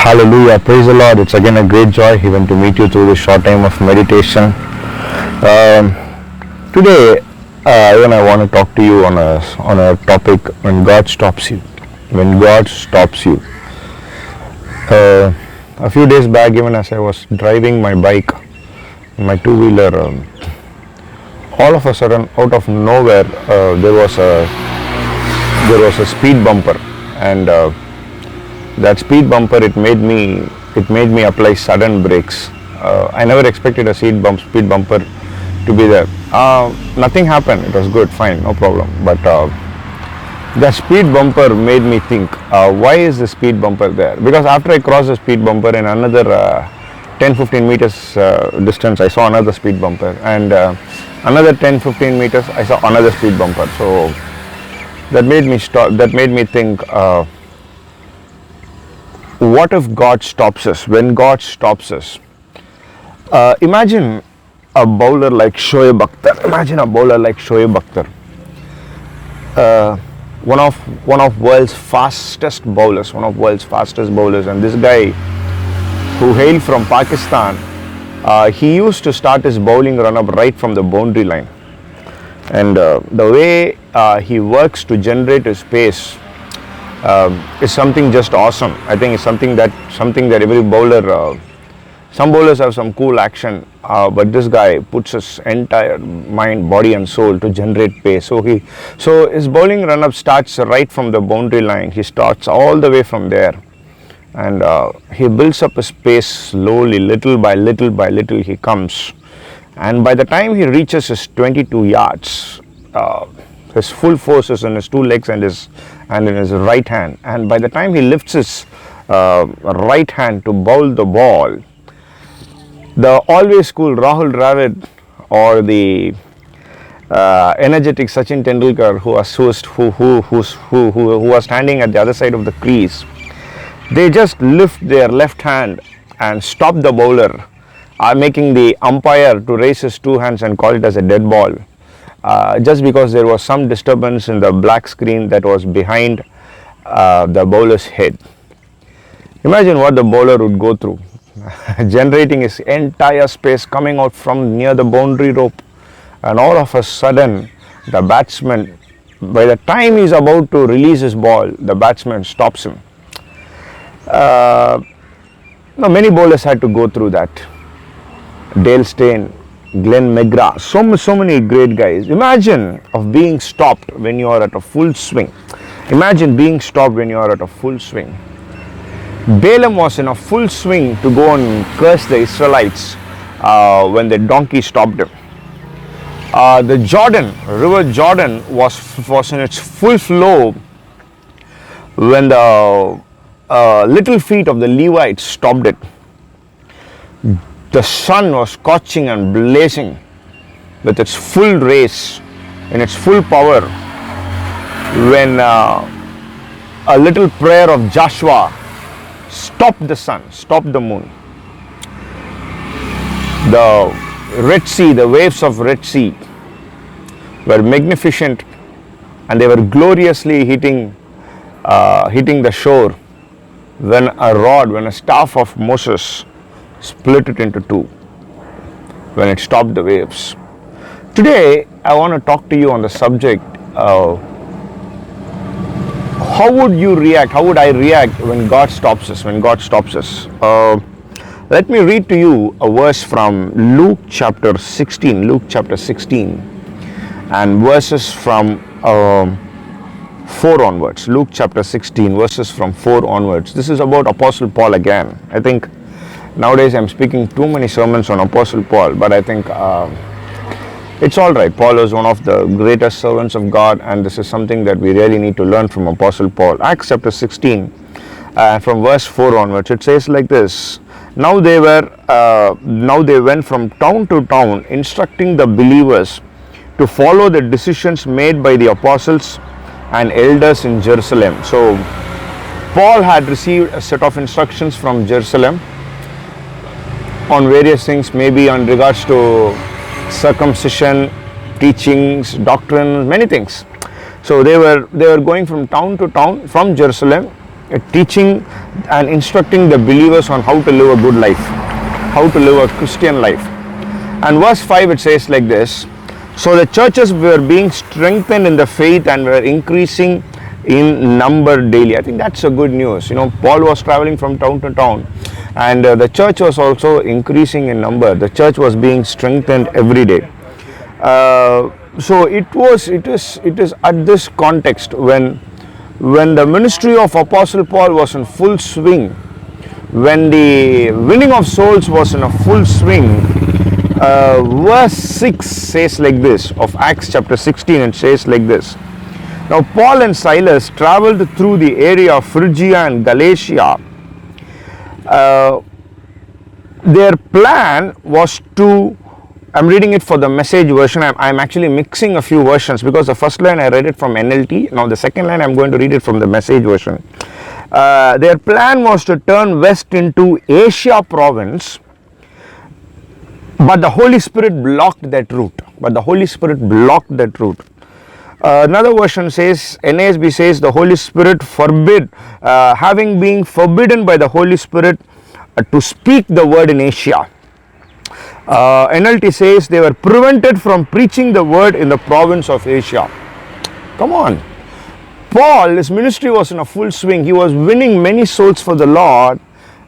Hallelujah. Praise the Lord. It's again a great joy even to meet you through this short time of meditation. Today, even I want to talk to you on a topic when God stops you. When God stops you. A few days back, even as I was driving my bike, my two-wheeler, all of a sudden, out of nowhere, there was a speed bumper, and that speed bumper it made me apply sudden brakes. I never expected a speed bumper to be there. Nothing happened. It was good, fine, no problem. But the speed bumper made me think, why is the speed bumper there? Because after I crossed the speed bumper, in another 10-15 meters distance, I saw another speed bumper, and another 10-15 meters, I saw another speed bumper. So that made me stop. That made me think. What if God stops us? When God stops us, imagine a bowler like Shoaib Akhtar. Imagine a bowler like Shoaib Akhtar, one of world's fastest bowlers, and this guy who hailed from Pakistan, he used to start his bowling run-up right from the boundary line, and the way he works to generate his pace is something just awesome. I think it's something that every bowler, some bowlers have some cool action, but this guy puts his entire mind, body and soul to generate pace. So his bowling run-up starts right from the boundary line. He starts all the way from there, and he builds up his pace slowly, little by little he comes, and by the time he reaches his 22 yards, his full force is in his two legs and in his right hand, and by the time he lifts his right hand to bowl the ball, the always cool Rahul Dravid or the energetic Sachin Tendulkar, who was standing at the other side of the crease, they just lift their left hand and stop the bowler, making the umpire to raise his two hands and call it as a dead ball. Just because there was some disturbance in the black screen that was behind the bowler's head. Imagine what the bowler would go through, generating his entire space coming out from near the boundary rope, and all of a sudden the batsman, by the time he's about to release his ball, the batsman stops him. Many bowlers had to go through that. Dale Steyn, Glenn McGrath, so many great guys. Imagine of being stopped when you are at a full swing. Imagine being stopped when you are at a full swing. Balaam was in a full swing to go and curse the Israelites when the donkey stopped him. The River Jordan was in its full flow when the little feet of the Levites stopped it. The sun was scorching and blazing with its full race, in its full power, when a little prayer of Joshua stopped the sun, stopped the moon. The Red Sea, the waves of Red Sea were magnificent, and they were gloriously hitting the shore when a staff of Moses split it into two when it stopped the waves. Today, I want to talk to you on the subject of how would you react? How would I react when God stops us? Let me read to you a verse from Luke chapter 16. Luke chapter 16 and verses from 4 onwards. Luke chapter 16 verses from 4 onwards. This is about Apostle Paul again. I think nowadays I'm speaking too many sermons on Apostle Paul, but I think it's all right. Paul is one of the greatest servants of God, and this is something that we really need to learn from Apostle Paul. Acts chapter 16, from verse 4 onwards, it says like this: Now they went from town to town, instructing the believers to follow the decisions made by the apostles and elders in Jerusalem. So Paul had received a set of instructions from Jerusalem on various things, maybe on regards to circumcision, teachings, doctrines, many things. So they were going from town to town from Jerusalem, teaching and instructing the believers on how to live a good life, how to live a Christian life. And verse 5 it says like this: so the churches were being strengthened in the faith and were increasing in number daily. I think that's a good news. Paul was traveling from town to town, and the church was also increasing in number. The church was being strengthened every day. So it is at this context when the ministry of Apostle Paul was in full swing, when the winning of souls was in a full swing. Verse 6 says like this of Acts chapter 16. It says like this: now Paul and Silas traveled through the area of Phrygia and Galatia. Their plan was to, I'm reading it for the Message version. I'm actually mixing a few versions because the first line I read it from NLT. Now the second line I'm going to read it from the Message version. Their plan was to turn west into Asia province, but the Holy Spirit blocked that route. Another version says, NASB says, the Holy Spirit forbid, having been forbidden by the Holy Spirit to speak the word in Asia. NLT says they were prevented from preaching the word in the province of Asia. Come on. Paul, his ministry was in a full swing. He was winning many souls for the Lord.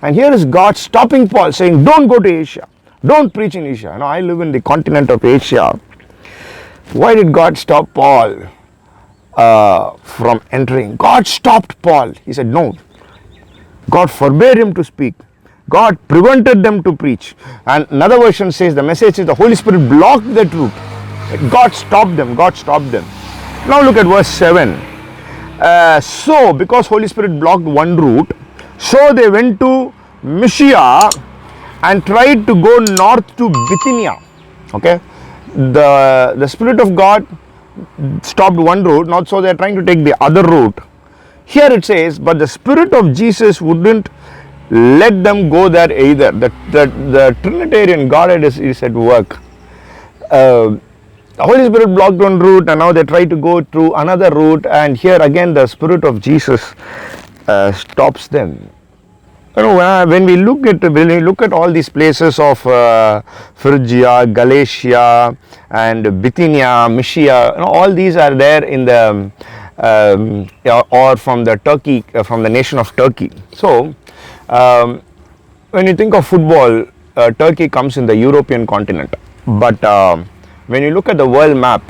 And here is God stopping Paul, saying, don't go to Asia. Don't preach in Asia. Now, I live in the continent of Asia. Why did God stop Paul from entering? God stopped Paul. He said, no. God forbade him to speak. God prevented them to preach. And another version says, the Message says, the Holy Spirit blocked that route. God stopped them. Now look at verse 7. So, because Holy Spirit blocked one route, so they went to Mysia and tried to go north to Bithynia. Okay, the Spirit of God stopped one route, not so they are trying to take the other route. Here it says, but the Spirit of Jesus wouldn't let them go there either. The Trinitarian Godhead is at work. The Holy Spirit blocked one route, and now they try to go through another route, and here again the Spirit of Jesus stops them. When we look at all these places of Phrygia, Galatia, and Bithynia, Mysia, all these are there in the or from the Turkey, from the nation of Turkey. So, when you think of football, Turkey comes in the European continent. But when you look at the world map,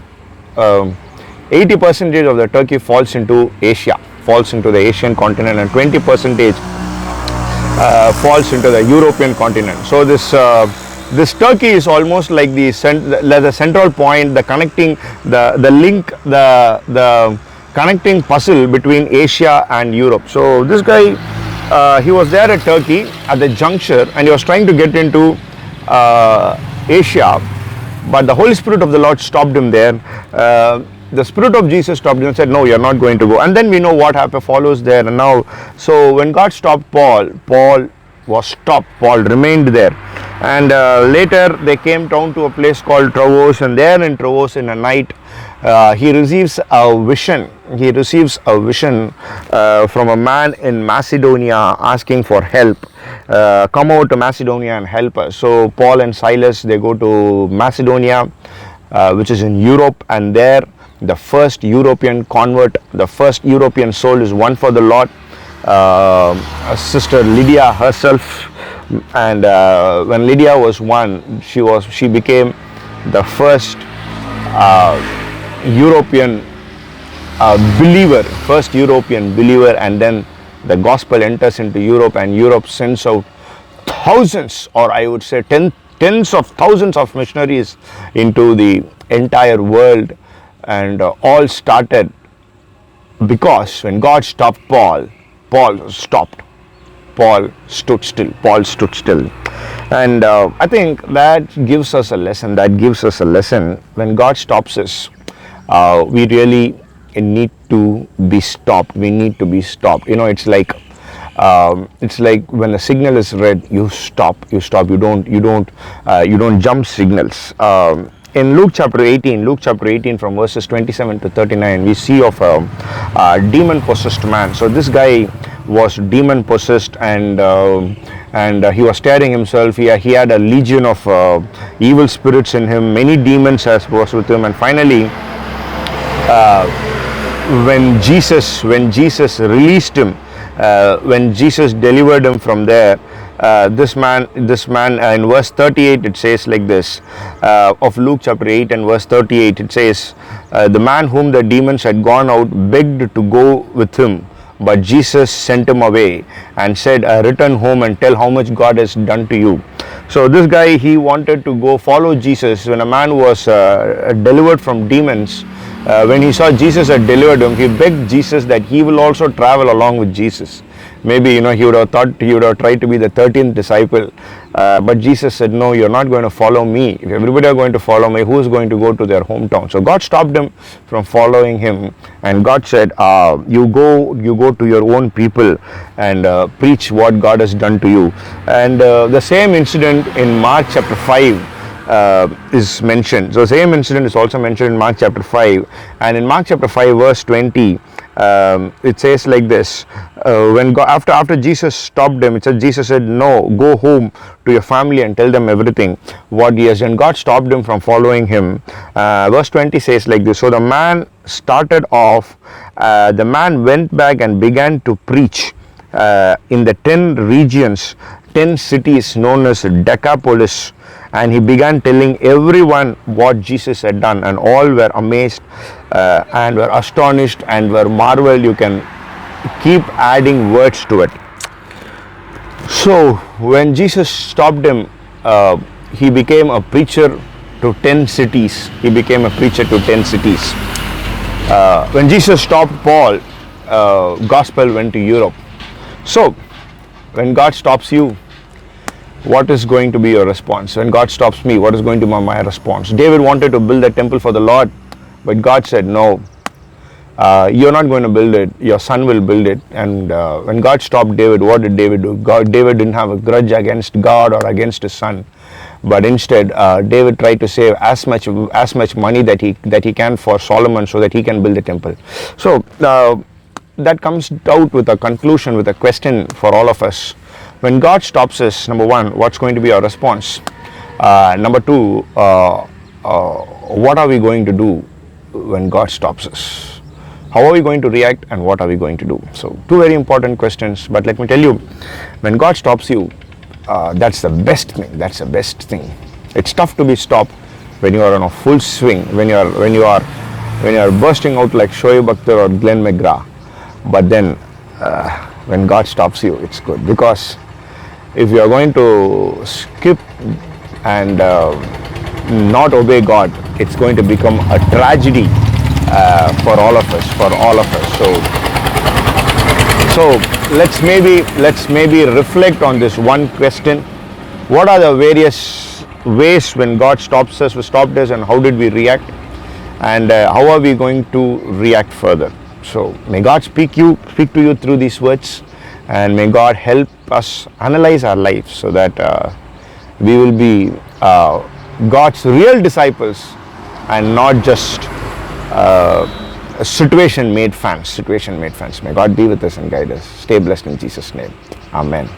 80% of the Turkey falls into Asia, falls into the Asian continent, and 20% falls into the European continent. So this Turkey is almost like the central point, the connecting, the link, the connecting puzzle between Asia and Europe. So this guy, he was there at Turkey at the juncture, and he was trying to get into Asia, but the Holy Spirit of the Lord stopped him there. The Spirit of Jesus stopped him and said, no, you're not going to go. And then we know what happened, follows there. And now, so when God stopped Paul, Paul was stopped. Paul remained there. And later they came down to a place called Troas, and there in Troas in the night, he receives a vision. He receives a vision from a man in Macedonia asking for help. Come over to Macedonia and help us. So Paul and Silas, they go to Macedonia, which is in Europe, and there the first European convert, the first European soul is won for the Lord. Sister Lydia herself, and when Lydia was won, she became the first European believer, and then the gospel enters into Europe, and Europe sends out thousands, or I would say tens of thousands of missionaries into the entire world. And all started because when God stopped Paul, Paul stopped. Paul stood still. And I think that gives us a lesson. When God stops us, we really need to be stopped. It's like when the signal is red, you stop. You don't jump signals. In Luke chapter 18 from verses 27 to 39, we see of a demon-possessed man. So this guy was demon possessed, and he was tearing himself. He had a legion of evil spirits in him. Many demons was with him, and finally, when Jesus released him, when Jesus delivered him from there, this man in verse 38 it says like this, of Luke chapter 8 and verse 38 it says, the man whom the demons had gone out begged to go with him, but Jesus sent him away and said, return home and tell how much God has done to you. So this guy, he wanted to go follow Jesus. When a man was delivered from demons, when he saw Jesus had delivered him, he begged Jesus that he will also travel along with Jesus. Maybe, he would have thought, he would have tried to be the 13th disciple. But Jesus said, no, you're not going to follow me. If everybody are going to follow me, who is going to go to their hometown? So God stopped him from following him. And God said, you go to your own people and preach what God has done to you. And the same incident in Mark chapter 5 is mentioned. So the same incident is also mentioned in Mark chapter 5. And in Mark chapter 5 verse 20, it says like this, when God, after Jesus stopped him, it said, Jesus said, no, go home to your family and tell them everything what he has done. God stopped him from following him. Verse 20 says like this, so the man started off, the man went back and began to preach in the 10 regions, 10 cities known as Decapolis, and he began telling everyone what Jesus had done, and all were amazed and were astonished and were marveled. You can keep adding words to it. So when Jesus stopped him, he became a preacher to 10 cities. He became a preacher to 10 cities. When Jesus stopped Paul, gospel went to Europe. So when God stops you, what is going to be your response? When God stops me, what is going to be my response? David wanted to build a temple for the Lord, but God said, no, you're not going to build it, your son will build it. And when God stopped David, what did David do? David didn't have a grudge against God or against his son, but instead David tried to save as much money that he can for Solomon, so that he can build the temple. So that comes out with a conclusion, with a question for all of us. When God stops us, number one, what's going to be our response? Number two, what are we going to do when God stops us? How are we going to react, and what are we going to do? So two very important questions, but let me tell you, when God stops you, that's the best thing. That's the best thing. It's tough to be stopped when you are on a full swing, when you are bursting out like Shoaib Akhtar or Glenn McGrath. But then when God stops you, it's good, because if you are going to skip and not obey God, it's going to become a tragedy for all of us. So let's maybe reflect on this one question. What are the various ways when God stopped us, and how did we react, and how are we going to react further? So may God speak to you through these words, and may God help us analyze our lives, so that we will be God's real disciples and not just situation made fans. May God be with us and guide us. Stay blessed in Jesus' name. Amen.